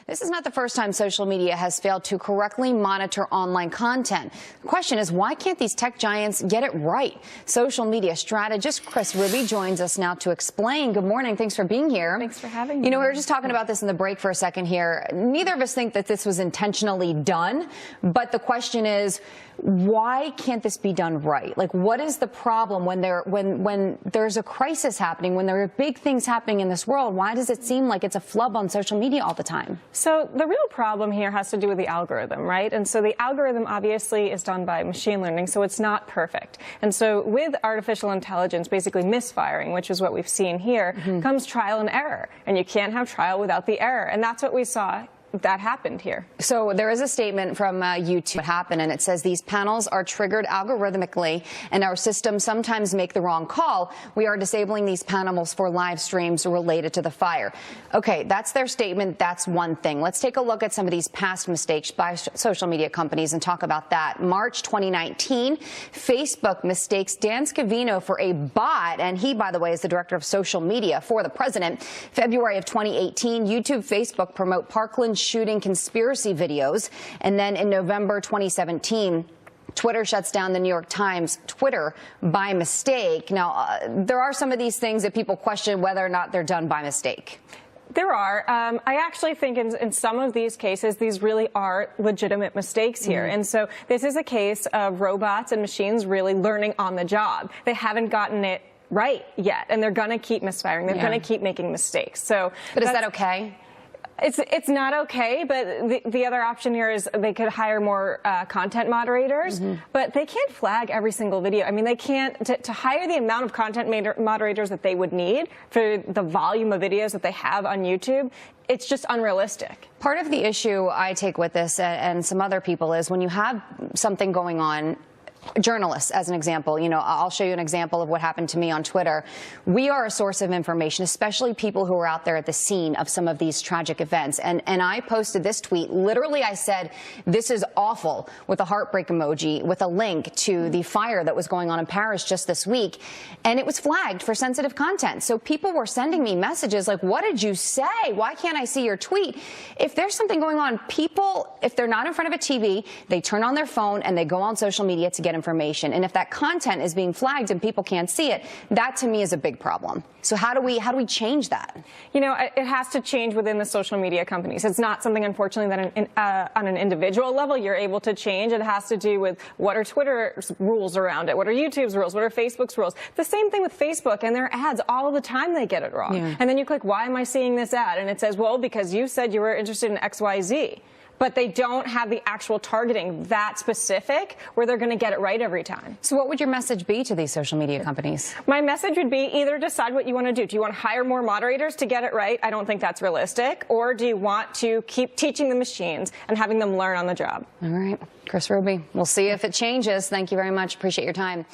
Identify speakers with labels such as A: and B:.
A: This is not the first time social media has failed to correctly monitor online content. The question is, why can't these tech giants get it right? Social media strategist Kris joins us now to explain. Good morning. Thanks for being here.
B: Thanks for having me.
A: You know, we were just talking about this in the break for a second here. Neither of us think that this was intentionally done, but the question is, why can't this be done right? Like, what is the problem when there's a crisis happening, when there are big things happening in this world? Why does it seem like it's a flub on social media all the time?
B: So the real problem here has to do with the algorithm, right? And so the algorithm obviously is done by machine learning, so it's not perfect. And so with artificial intelligence basically misfiring, which is what we've seen here, comes trial and error. And you can't have trial without the error. And that's what we saw that happened here.
A: So there is a statement from YouTube what happened, and it says these panels are triggered algorithmically and our systems sometimes make the wrong call. We are disabling these panels for live streams related to the fire. Okay, that's their statement. That's one thing. Let's take a look at some of these past mistakes by social media companies and talk about that. March 2019, Facebook mistakes Dan Scavino for a bot, and he, by the way, is the director of social media for the president. February of 2018, YouTube, Facebook promote Parkland shooting conspiracy videos. And then in November 2017, Twitter shuts down the New York Times Twitter by mistake. Now, there are some of these things that people question whether or not they're done by mistake.
B: There are. I actually think in some of these cases, these really are legitimate mistakes here. And so this is a case of robots and machines really learning on the job. They haven't gotten it right yet, and they're going to keep misfiring. They're going to keep making mistakes. So,
A: but is that okay?
B: It's not okay, but the other option here is they could hire more content moderators, but they can't flag every single video. I mean, they can't, to hire the amount of content moderators that they would need for the volume of videos that they have on YouTube, it's just unrealistic.
A: Part of the issue I take with this and some other people is when you have something going on, journalists, as an example, you know, I'll show you an example of what happened to me on Twitter. We are a source of information, especially people who are out there at the scene of some of these tragic events. And I posted this tweet. Literally, I said, this is awful, with a heartbreak emoji, with a link to the fire that was going on in Paris just this week. And it was flagged for sensitive content. So people were sending me messages like, what did you say? Why can't I see your tweet? If there's something going on, people, if they're not in front of a TV, they turn on their phone and they go on social media to get information. And if that content is being flagged and people can't see it, that to me is a big problem. So how do we change that?
B: You know, it has to change within the social media companies. It's not something, unfortunately, that on an individual level you're able to change. It has to do with what are Twitter's rules around it, what are YouTube's rules, what are Facebook's rules. The same thing with Facebook and their ads. All the time they get it wrong. And then you click, why am I seeing this ad? And it says, well, because you said you were interested in XYZ. But they don't have the actual targeting that specific where they're going to get it right every time.
A: So what would your message be to these social media companies?
B: My message would be either decide what you want to do. Do you want to hire more moderators to get it right? I don't think that's realistic. Or do you want to keep teaching the machines and having them learn on the job?
A: All right. Kris, we'll see if it changes. Thank you very much. Appreciate your time.